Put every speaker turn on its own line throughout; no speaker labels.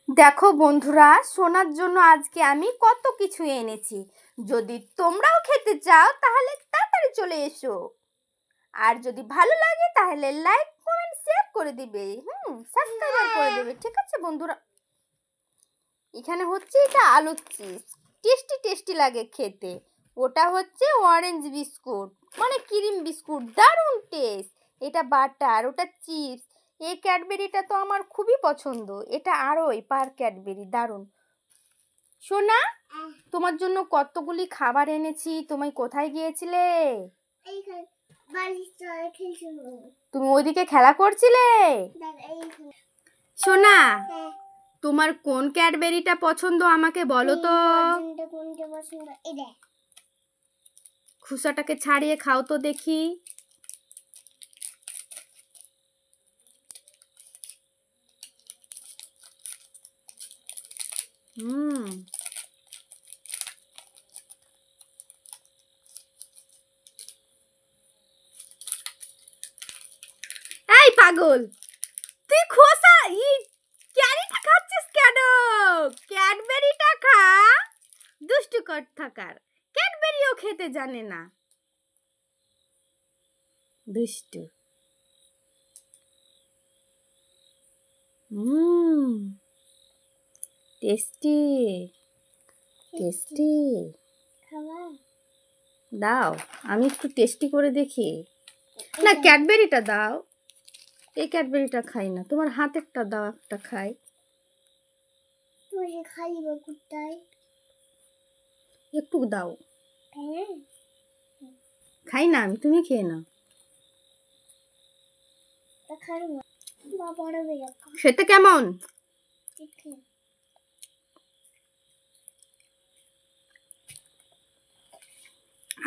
দেখো বন্ধুরা, সোনার জন্য আজকে আমি কত কিছু এনেছি। যদি তোমরাও খেতে চাও তাহলে তাড়াতাড়ি চলে এসো। আর যদি ভালো লাগে তাহলে লাইক কমেন্ট শেয়ার করে দিবে, সাবস্ক্রাইব করে দেবে। ঠিক আছে বন্ধুরা, এখানে হচ্ছে এটা আলুর চিপস, টেস্টি টেস্টি লাগে খেতে। ওটা হচ্ছে অরেঞ্জ বিস্কুট, মানে ক্রিম বিস্কুট, দারুণ টেস্ট। এটা বাটার, ওটা চিপস। এই ক্যাডবেরিটা তো আমার খুবই পছন্দ। এটা আরোই পার ক্যাডবেরি, দারুণ। সোনা, তোমার জন্য কতগুলি খাবার এনেছি। তুমি কোথায় গিয়েছিলে? তুমি ওইদিকে খেলা করছিলে? সোনা, তোমার কোন ক্যাডবেরিটা পছন্দ আমাকে বলো তো। খোসাটাকে ছাড়িয়ে খাও তো দেখি। এই পাগল, তুই খোসা ক্যারিটা খাচ্ছিস কেন? ক্যাডবেরিটা খা। দুষ্টু থাকার, ক্যাডবেরিও খেতে জানে না, দুষ্টু। Tasty tasty. দাও, আমি একটু টেস্টি করে দেখি। না, ক্যাডবেরিটা দাও। এই ক্যাডবেরিটা খাই না, তোমার হাতেরটা দাও, একটা খাই। একটু দাও। খাই না আমি, তুমি খেয়ে নাও। সেটা কেমন?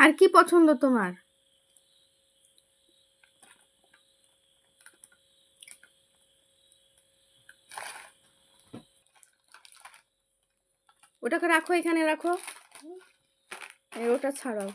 আর কি পছন্দ তোমার? ওটাকে রাখো, এখানে রাখো। ওটা ছাড়াও।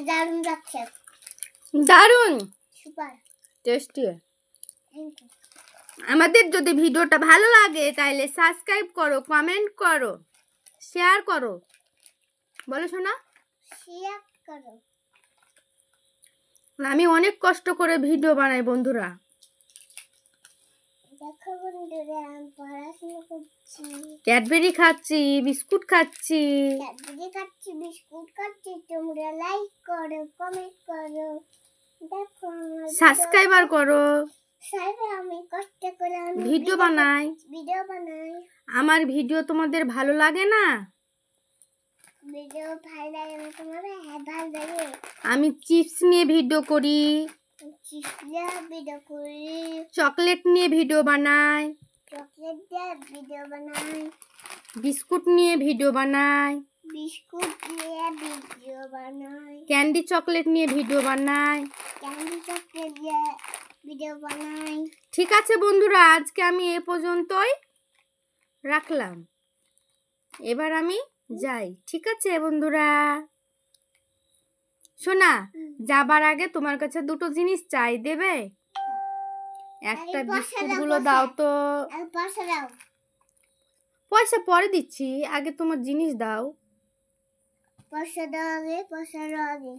দারুণ যাচ্ছে, দারুণ, সুপার টেস্টি। আমাদের যদি ভিডিওটা ভালো লাগে তাহলে সাবস্ক্রাইব করো, কমেন্ট করো, শেয়ার করো। বলো শোনা, শেয়ার করো। আমি অনেক কষ্ট করে ভিডিও বানাই বন্ধুরা। দেখো বন্ধুরা, আমি পড়াশোনা করছি, ক্যাডবেরি খাচ্ছি, বিস্কুট খাচ্ছি, বিস্কুট খাচ্ছি। তোমরা লাইক করো, কমেন্ট করো, দেখো, সাবস্ক্রাইবার করো। আমি কষ্ট করে ভিডিও বানাই। আমার ভিডিও তোমাদের ভালো লাগে না? ভিডিও ভালো লাগে না তোমাদের? হ্যাঁ, ভালো লাগে। আমি চিপস নিয়ে ভিডিও করি, চকলেট নিয়ে ভিডিও বানাই, বিস্কুট নিয়ে ভিডিও বানাই, ক্যান্ডি চকলেট নিয়ে ভিডিও বানাই, ঠিক আছে বন্ধুরা, আজকে আমি এ পর্যন্তই রাখলাম। এবার আমি যাই। ঠিক আছে বন্ধুরা। শোনা, যাবার আগে তোমার কাছে দুটো জিনিস চাই, দেবে? একটা বিস্কুট গুলো দাও তো। পয়সা পরে দিচ্ছি, আগে তোমার জিনিস দাও। পয়সা দাও আগে, পয়সা দাও আগে।